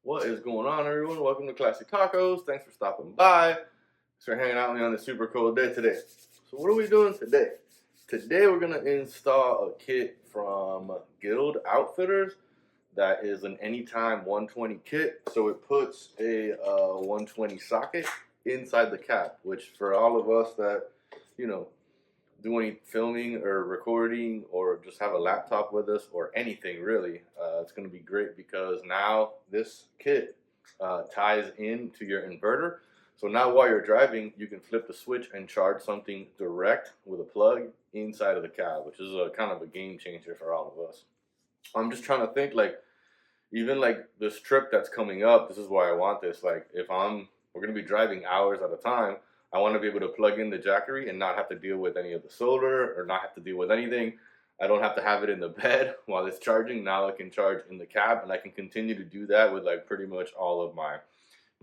What is going on, everyone? Welcome to Classic Tacos. Thanks for stopping by. Thanks for hanging out with me on this super cold day today. So what are we doing today? Today we're going to install a kit from Guild Outfitters that is an anytime 120 kit. So it puts a 120 socket inside the cab, which for all of us that, do any filming or recording or just have a laptop with us or anything really, it's going to be great because now this kit ties into your inverter. So now while you're driving, you can flip the switch and charge something direct with a plug inside of the cab, which is a kind of a game changer for all of us. I'm just trying to think, even this trip that's coming up, this is why I want this. We're going to be driving hours at a time, I want to be able to plug in the Jackery and not have to deal with any of the solar or not have to deal with anything. I don't have to have it in the bed while it's charging. Now I can charge in the cab, and I can continue to do that with pretty much all of my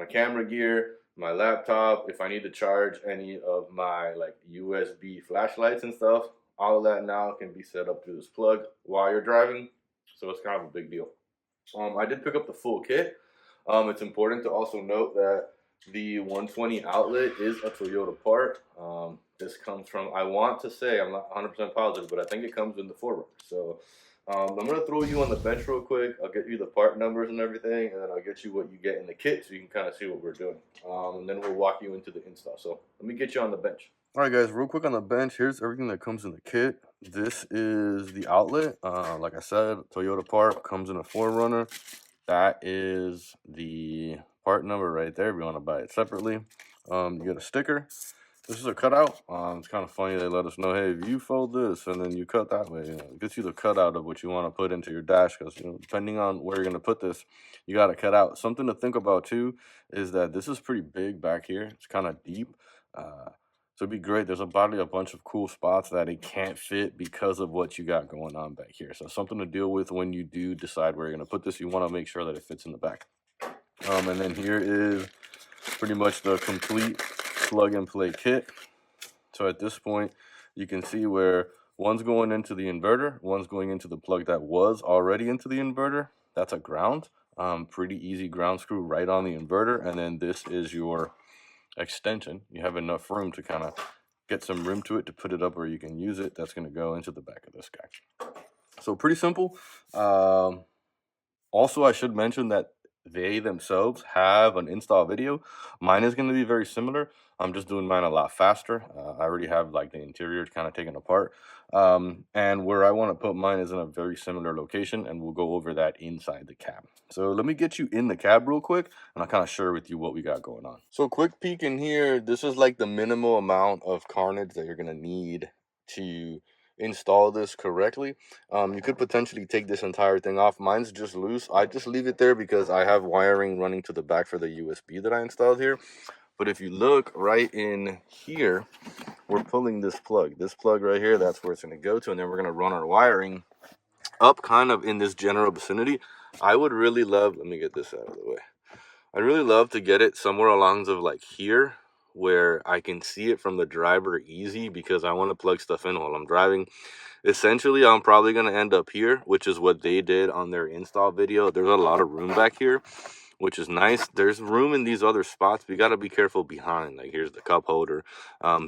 camera gear, my laptop. If I need to charge any of my USB flashlights and stuff, all of that now can be set up through this plug while you're driving. So it's kind of a big deal. I did pick up the full kit. It's important to also note that the 120 outlet is a Toyota part. This comes from, I want to say, I'm not 100% positive, but I think it comes in the 4Runner. So I'm going to throw you on the bench real quick. I'll get you the part numbers and everything, and then I'll get you what you get in the kit so you can kind of see what we're doing. And then we'll walk you into the install. So let me get you on the bench. All right, guys, real quick on the bench, here's everything that comes in the kit. This is the outlet. Like I said, Toyota part, comes in a 4Runner. That is the part number right there if you want to buy it separately. You get a sticker. This is a cutout. It's kind of funny they let us know, hey, if you fold this and then you cut that way, it gets you the cutout of what you want to put into your dash, because depending on where you're going to put this, you got to cut out. Something to think about too is that this is pretty big back here. It's kind of deep. So it'd be great. There's a bunch of cool spots that it can't fit because of what you got going on back here. So something to deal with when you do decide where you're going to put this. You want to make sure that it fits in the back. And then here is pretty much the complete plug and play kit. So at this point, you can see where one's going into the inverter, one's going into the plug that was already into the inverter. That's a ground. Pretty easy ground screw right on the inverter. And then this is your extension. You have enough room to kind of get some room to it to put it up where you can use it. That's going to go into the back of this guy. So pretty simple. Also, I should mention that they themselves have an install video. Mine is going to be very similar. I'm just doing mine a lot faster. I already have the interior kind of taken apart. And where I want to put mine is in a very similar location, and we'll go over that inside the cab. So let me get you in the cab real quick, and I'll kind of share with you what we got going on. So quick peek in here. This is the minimal amount of carnage that you're going to need to install this correctly. You could potentially take this entire thing off. Mine's just loose. I just leave it there because I have wiring running to the back for the USB that I installed here. But if you look right in here, we're pulling this plug right here. That's where it's going to go to, and then we're going to run our wiring up kind of in this general vicinity. I would really love, let me get this out of the way, I'd really love to get it somewhere along of here where I can see it from the driver easy, because I want to plug stuff in while I'm driving. Essentially, I'm probably going to end up here, which is what they did on their install video. There's a lot of room back here, which is nice. There's room in these other spots, but you got to be careful behind. Here's the cup holder.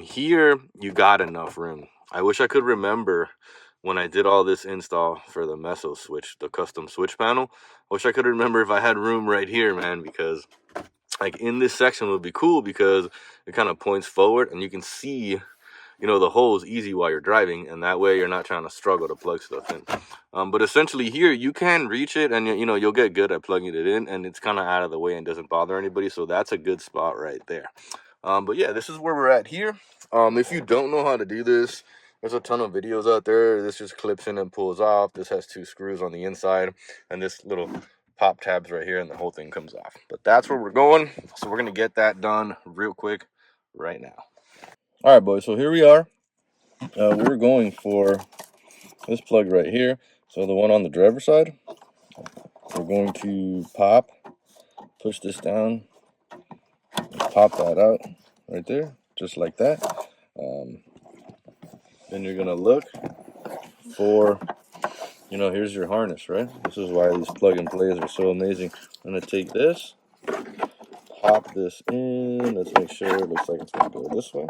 Here, you got enough room. I wish I could remember when I did all this install for the Meso switch, the custom switch panel. I wish I could remember if I had room right here, man, because in this section would be cool because it kind of points forward and you can see the holes easy while you're driving, and that way you're not trying to struggle to plug stuff in. But essentially here you can reach it, and you'll get good at plugging it in, and it's kind of out of the way and doesn't bother anybody. So that's a good spot right there. But yeah, this is where we're at here. If you don't know how to do this, there's a ton of videos out there. This just clips in and pulls off. This has 2 screws on the inside and this little pop tabs right here, and the whole thing comes off. But that's where we're going. So we're going to get that done real quick right now. All right, boys, so here we are. We're going for this plug right here. So the one on the driver's side, we're going to push this down, pop that out right there, just like that. Then you're going to look for you know, here's your harness, right? This is why these plug and plays are so amazing. I'm gonna take this, pop this in. Let's make sure it looks like it's gonna go this way.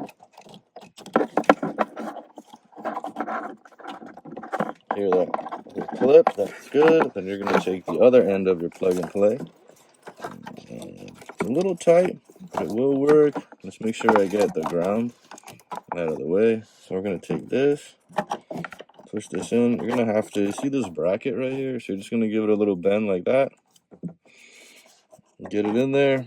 Hear that little clip? That's good. Then you're gonna take the other end of your plug and play. And it's a little tight, but it will work. Let's make sure I get the ground out of the way. So we're gonna take this, push this in. You're gonna have to see this bracket right here. So you're just gonna give it a little bend like that. Get it in there.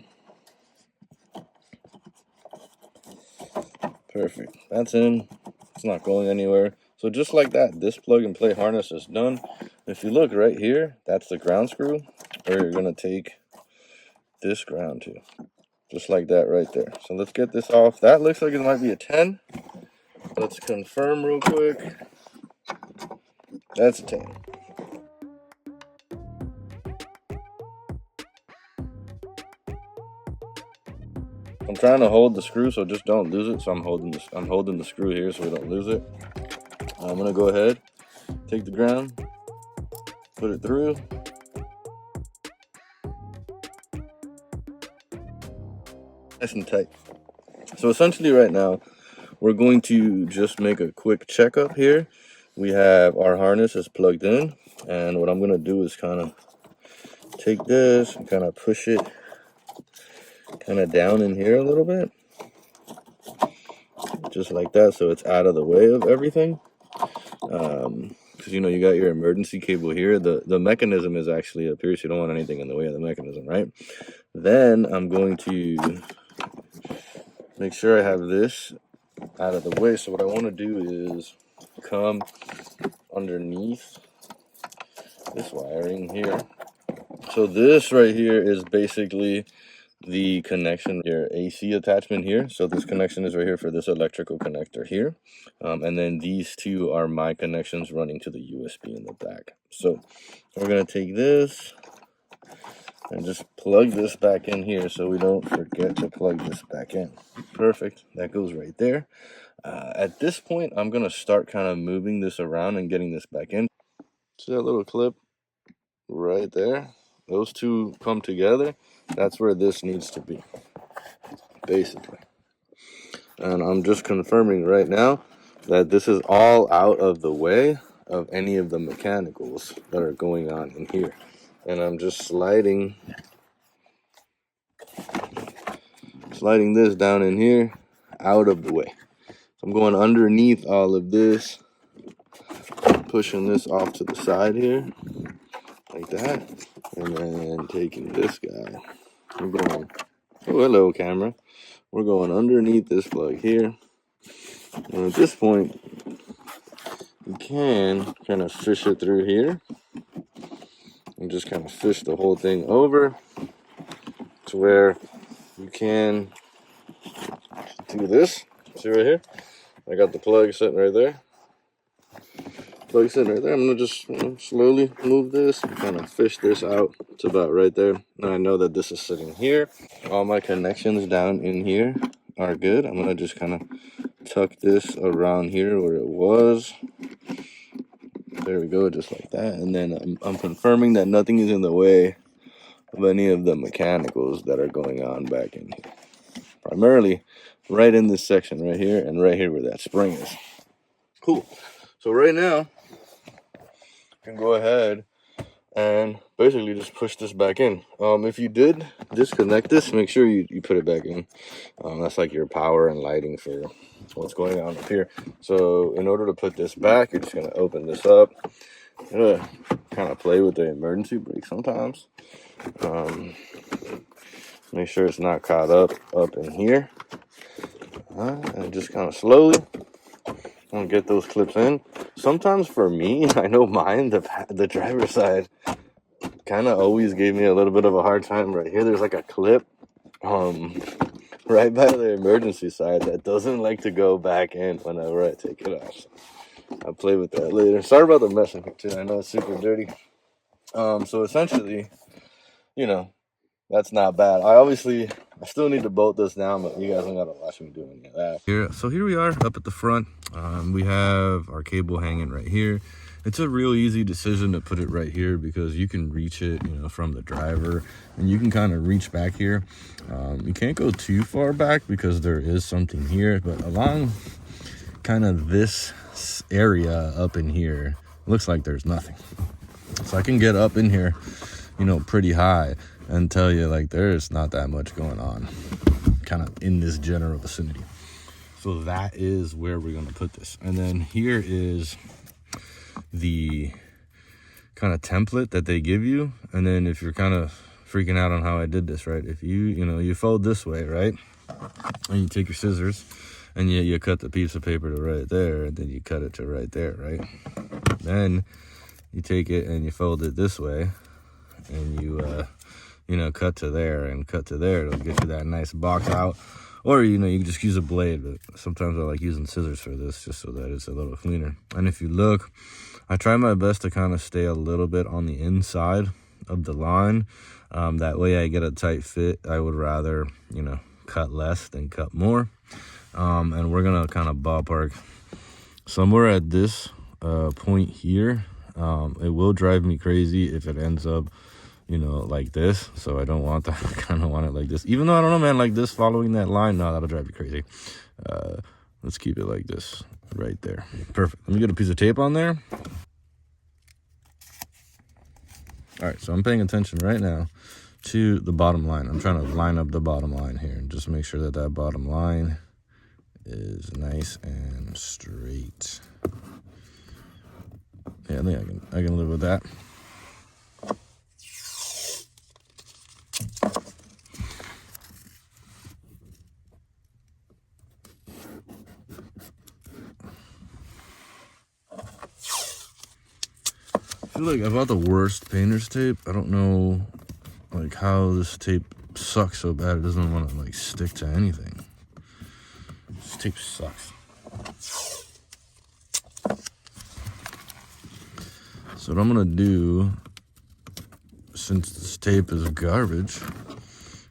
Perfect. That's in. It's not going anywhere. So just like that, this plug and play harness is done. If you look right here, that's the ground screw where you're gonna take this ground to. Just like that right there. So let's get this off. That looks like it might be a 10. Let's confirm real quick. That's a 10. I'm trying to hold the screw, so just don't lose it. So I'm holding the screw here so we don't lose it. I'm gonna go ahead, take the ground, put it through. Nice and tight. So essentially right now, we're going to just make a quick checkup here. We have our harness is plugged in, and what I'm gonna do is kind of take this and kind of push it kind of down in here a little bit. Just like that, so it's out of the way of everything. Because you know, you got your emergency cable here. The mechanism is actually up here, so you don't want anything in the way of the mechanism, right? Then I'm going to make sure I have this out of the way. So what I want to do is come underneath this wiring here. So this right here is basically the connection, your AC attachment here. So this connection is right here for this electrical connector here. And then these two are my connections running to the USB in the back. So we're going to take this and just plug this back in here so we don't forget to plug this back in. Perfect. That goes right there. At this point, I'm going to start kind of moving this around and getting this back in. See that little clip right there? Those two come together. That's where this needs to be, basically. And I'm just confirming right now that this is all out of the way of any of the mechanicals that are going on in here. And I'm just sliding this down in here, out of the way. So I'm going underneath all of this, pushing this off to the side here, like that. And then taking this guy. We're going, oh, hello, camera. We're going underneath this plug here. And at this point, you can kind of fish it through here and just kind of fish the whole thing over to where you can do this. See right here? I got the plug sitting right there. Plug sitting right there. I'm going to just slowly move this and kind of fish this out. It's about right there. And I know that this is sitting here. All my connections down in here are good. I'm going to just kind of tuck this around here where it was. There we go, just like that. And then I'm confirming that nothing is in the way of any of the mechanicals that are going on back in here. Primarily right in this section right here and right here where that spring is. Cool. So right now, you can go ahead and basically just push this back in. If you did disconnect this, make sure you put it back in. That's like your power and lighting for what's going on up here. So in order to put this back, you're just going to open this up. Kind of play with the emergency brake sometimes. Make sure it's not caught up in here. And just kind of slowly get those clips in. Sometimes for me, I know mine, the driver's side kind of always gave me a little bit of a hard time. Right here, there's like a clip right by the emergency side that doesn't like to go back in whenever I take it off. So I'll play with that later. Sorry about the mess in here too. I know it's super dirty. So essentially, you know, that's not bad. I still need to bolt this down, but you guys don't gotta watch me do any of that. So here we are up at the front. We have our cable hanging right here. It's a real easy decision to put it right here because you can reach it, you know, from the driver, and you can kind of reach back here. You can't go too far back because there is something here, but along kind of this area up in here, looks like there's nothing. So I can get up in here, you know, pretty high and tell you like there's not that much going on kind of in this general vicinity. So that is where we're going to put this. And then here is the kind of template that they give you. And then if you're kind of freaking out on how I did this, right? If you fold this way, right? And you take your scissors and you cut the piece of paper to right there, and then you cut it to right there, right? Then you take it and you fold it this way, and you cut to there and cut to there. It'll get you that nice box out. Or, you can just use a blade, but sometimes I like using scissors for this just so that it's a little cleaner. And if you look, I try my best to kind of stay a little bit on the inside of the line. That way I get a tight fit. I would rather, cut less than cut more. And we're going to kind of ballpark somewhere at this point here. It will drive me crazy if it ends up like this. So I don't want that. I kind of want it like this. Even though I don't know, man, like this, following that line, no, that'll drive you crazy. Let's keep it like this right there. Perfect. Let me get a piece of tape on there. All right, so I'm paying attention right now to the bottom line. I'm trying to line up the bottom line here and just make sure that that bottom line is nice and straight. Yeah, I think I can live with that. I feel like I bought the worst painter's tape. I don't know like how this tape sucks so bad it doesn't want to like stick to anything. This tape sucks. So what I'm gonna do, since this tape is garbage,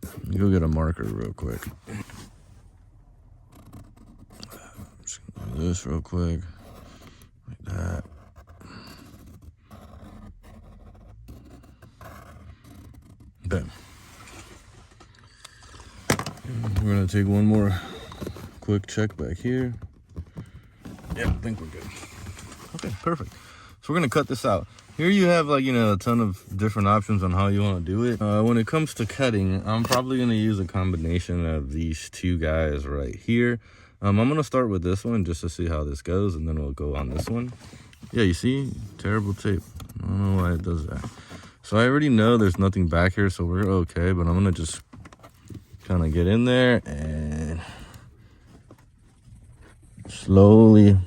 let me go get a marker real quick. Just gonna do this real quick, like that. Bam. We're gonna take one more quick check back here. Yeah, I think we're good. Okay, perfect. So we're gonna cut this out. Here you have like, a ton of different options on how you wanna do it. When it comes to cutting, I'm probably gonna use a combination of these two guys right here. I'm gonna start with this one just to see how this goes, and then we'll go on this one. Yeah, you see? Terrible tape. I don't know why it does that. So I already know there's nothing back here, so we're okay, but I'm gonna just kind of get in there and slowly,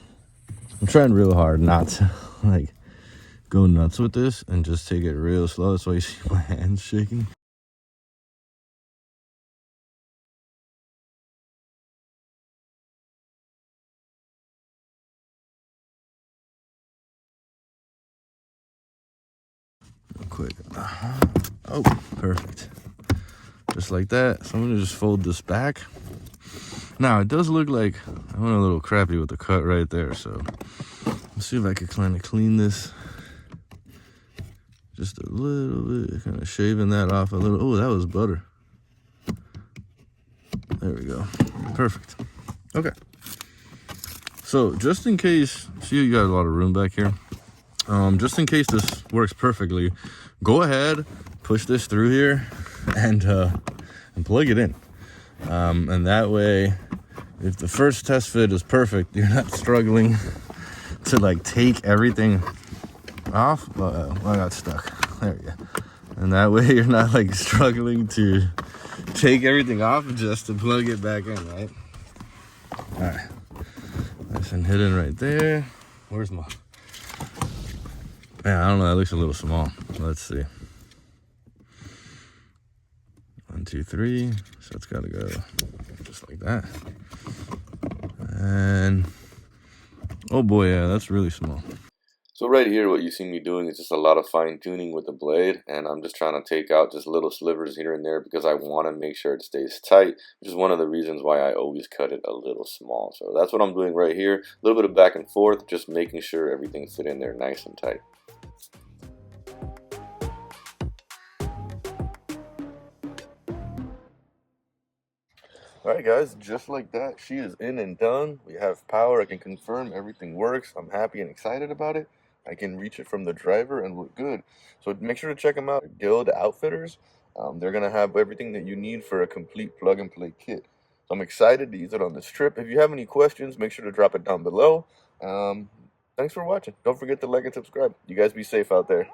I'm trying real hard not to like go nuts with this and just take it real slow. That's why you see my hands shaking. Real quick. Oh, perfect. Just like that. So I'm gonna just fold this back. Now it does look like I went a little crappy with the cut right there, so let's see if I can kind of clean this just a little bit, kind of shaving that off a little. Oh, that was butter. There we go. Perfect. Okay. So just in case, see, you got a lot of room back here. Just in case this works perfectly, go ahead, push this through here, and plug it in. And that way, if the first test fit is perfect, you're not struggling to like take everything off. I got stuck. There we go. And that way you're not like struggling to take everything off just to plug it back in, right? All right. Nice and hidden right there. Where's my... Man, I don't know. That looks a little small. Let's see. 1, 2, 3. So it's got to go just like that. And oh boy, yeah, that's really small. So right here, what you see me doing is just a lot of fine tuning with the blade, and I'm just trying to take out just little slivers here and there because I want to make sure it stays tight, which is one of the reasons why I always cut it a little small. So that's what I'm doing right here. A little bit of back and forth, just making sure everything fit in there nice and tight. Alright guys, just like that, she is in and done. We have power. I can confirm everything works. I'm happy and excited about it. I can reach it from the driver and we're good. So make sure to check them out, Guild Outfitters. They're going to have everything that you need for a complete plug and play kit. So I'm excited to use it on this trip. If you have any questions, make sure to drop it down below. Thanks for watching. Don't forget to like and subscribe. You guys be safe out there.